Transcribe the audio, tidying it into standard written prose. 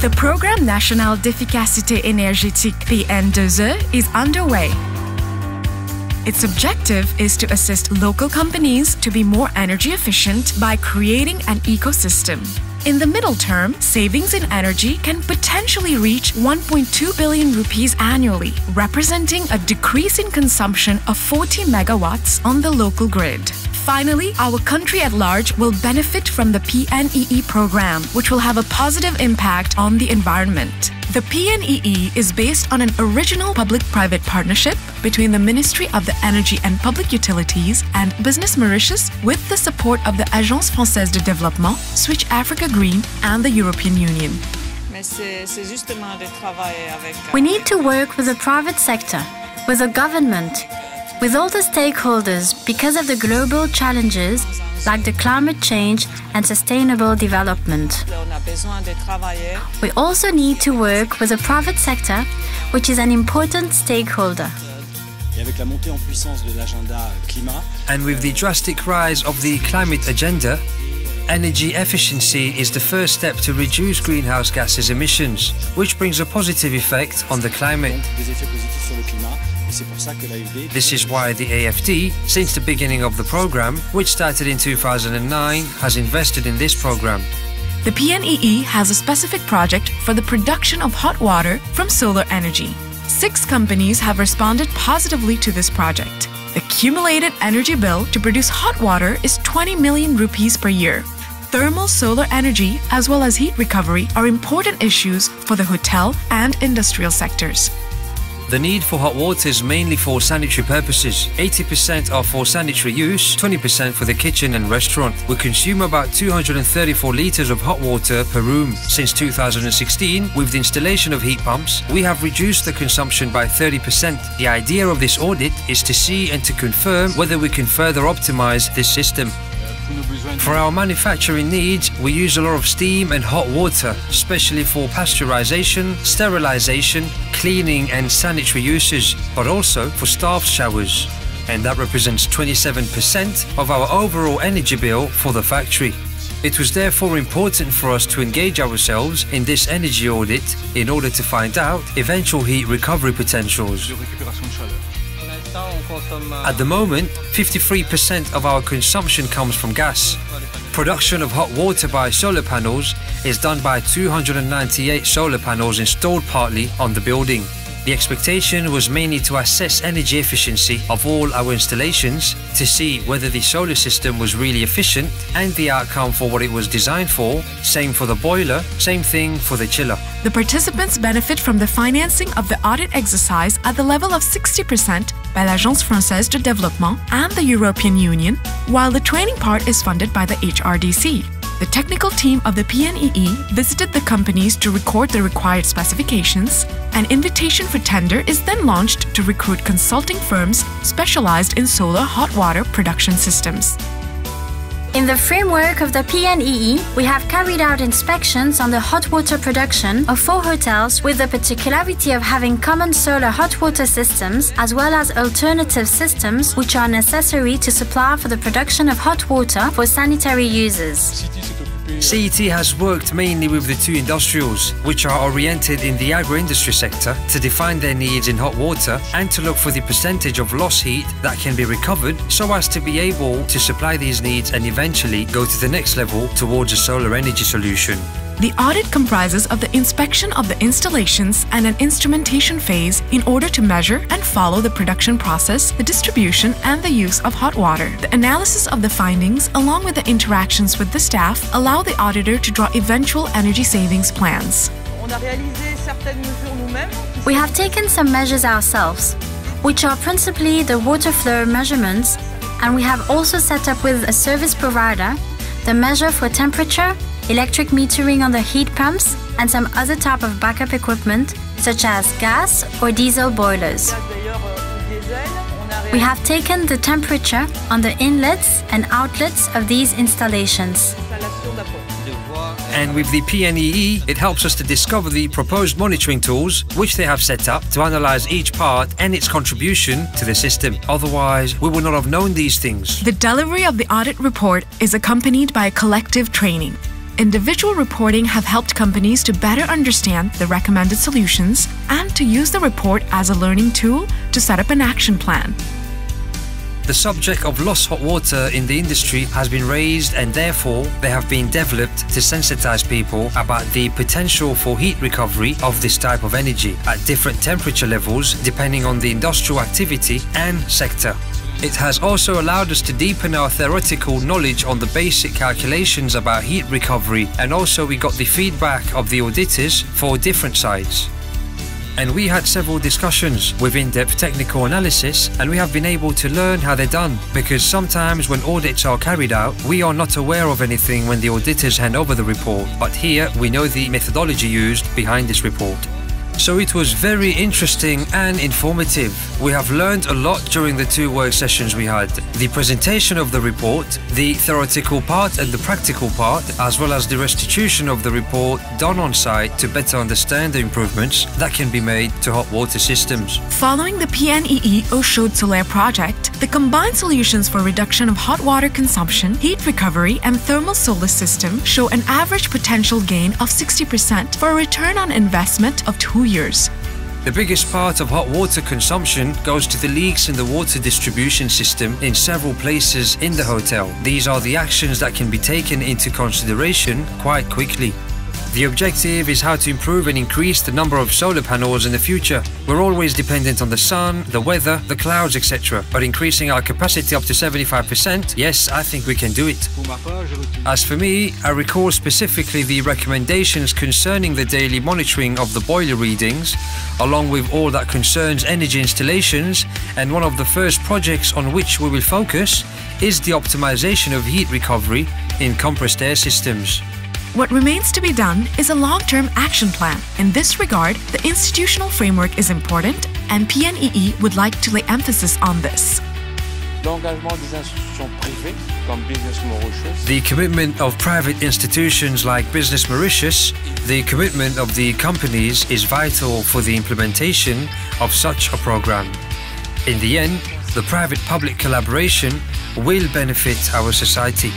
The Programme National d'Efficacité Énergétique (PNEE) is underway. Its objective is to assist local companies to be more energy efficient by creating an ecosystem. In the middle term, savings in energy can potentially reach 1.2 billion rupees annually, representing a decrease in consumption of 40 megawatts on the local grid. Finally, our country at large will benefit from the PNEE program, which will have a positive impact on the environment. The PNEE is based on an original public-private partnership between the Ministry of the Energy and Public Utilities and Business Mauritius with the support of the Agence Française de Développement, Switch Africa Green and the European Union. We need to work with the private sector, with the government, with all the stakeholders because of the global challenges like the climate change and sustainable development. We also need to work with the private sector, which is an important stakeholder. And with the drastic rise of the climate agenda, energy efficiency is the first step to reduce greenhouse gases emissions, which brings a positive effect on the climate. This is why the AFD, since the beginning of the program, which started in 2009, has invested in this program. The PNEE has a specific project for the production of hot water from solar energy. 6 companies have responded positively to this project. The cumulated energy bill to produce hot water is 20 million rupees per year. Thermal solar energy as well as heat recovery are important issues for the hotel and industrial sectors. The need for hot water is mainly for sanitary purposes. 80% are for sanitary use, 20% for the kitchen and restaurant. We consume about 234 litres of hot water per room. Since 2016, with the installation of heat pumps, we have reduced the consumption by 30%. The idea of this audit is to see and to confirm whether we can further optimize this system. For our manufacturing needs, we use a lot of steam and hot water, especially for pasteurization, sterilization, cleaning and sanitary uses, but also for staff showers. And that represents 27% of our overall energy bill for the factory. It was therefore important for us to engage ourselves in this energy audit in order to find out eventual heat recovery potentials. At the moment, 53% of our consumption comes from gas. Production of hot water by solar panels is done by 298 solar panels installed partly on the building. The expectation was mainly to assess energy efficiency of all our installations to see whether the solar system was really efficient and the outcome for what it was designed for. Same for the boiler, same thing for the chiller. The participants benefit from the financing of the audit exercise at the level of 60% by l'Agence Française de Développement and the European Union, while the training part is funded by the HRDC. The technical team of the PNEE visited the companies to record the required specifications. An invitation for tender is then launched to recruit consulting firms specialized in solar hot water production systems. In the framework of the PNEE, we have carried out inspections on the hot water production of 4 hotels with the particularity of having common solar hot water systems as well as alternative systems which are necessary to supply for the production of hot water for sanitary uses. CET has worked mainly with the 2 industrials, which are oriented in the agro-industry sector, to define their needs in hot water and to look for the percentage of lost heat that can be recovered so as to be able to supply these needs and eventually go to the next level towards a solar energy solution. The audit comprises of the inspection of the installations and an instrumentation phase in order to measure and follow the production process, the distribution and the use of hot water. The analysis of the findings, along with the interactions with the staff, allow the auditor to draw eventual energy savings plans. We have taken some measures ourselves, which are principally the water flow measurements, and we have also set up with a service provider the measure for temperature, electric metering on the heat pumps, and some other type of backup equipment, such as gas or diesel boilers. We have taken the temperature on the inlets and outlets of these installations. And with the PNEE, it helps us to discover the proposed monitoring tools which they have set up to analyze each part and its contribution to the system. Otherwise, we would not have known these things. The delivery of the audit report is accompanied by a collective training. Individual reporting have helped companies to better understand the recommended solutions and to use the report as a learning tool to set up an action plan. The subject of lost hot water in the industry has been raised, and therefore they have been developed to sensitize people about the potential for heat recovery of this type of energy at different temperature levels depending on the industrial activity and sector. It has also allowed us to deepen our theoretical knowledge on the basic calculations about heat recovery, and also we got the feedback of the auditors for different sides. And we had several discussions with in-depth technical analysis, and we have been able to learn how they're done, because sometimes when audits are carried out, we are not aware of anything when the auditors hand over the report, but here we know the methodology used behind this report. So it was very interesting and informative. We have learned a lot during the 2 work sessions we had. The presentation of the report, the theoretical part and the practical part, as well as the restitution of the report done on site to better understand the improvements that can be made to hot water systems. Following the PNEE Eau Chaude Solaire project, the combined solutions for reduction of hot water consumption, heat recovery and thermal solar system show an average potential gain of 60% for a return on investment of 2 years. The biggest part of hot water consumption goes to the leaks in the water distribution system in several places in the hotel. These are the actions that can be taken into consideration quite quickly. The objective is how to improve and increase the number of solar panels in the future. We're always dependent on the sun, the weather, the clouds, etc. But increasing our capacity up to 75%, yes, I think we can do it. As for me, I recall specifically the recommendations concerning the daily monitoring of the boiler readings, along with all that concerns energy installations, and one of the first projects on which we will focus is the optimization of heat recovery in compressed air systems. What remains to be done is a long-term action plan. In this regard, the institutional framework is important, and PNEE would like to lay emphasis on this. The commitment of private institutions like Business Mauritius, the commitment of the companies is vital for the implementation of such a program. In the end, the private-public collaboration will benefit our society.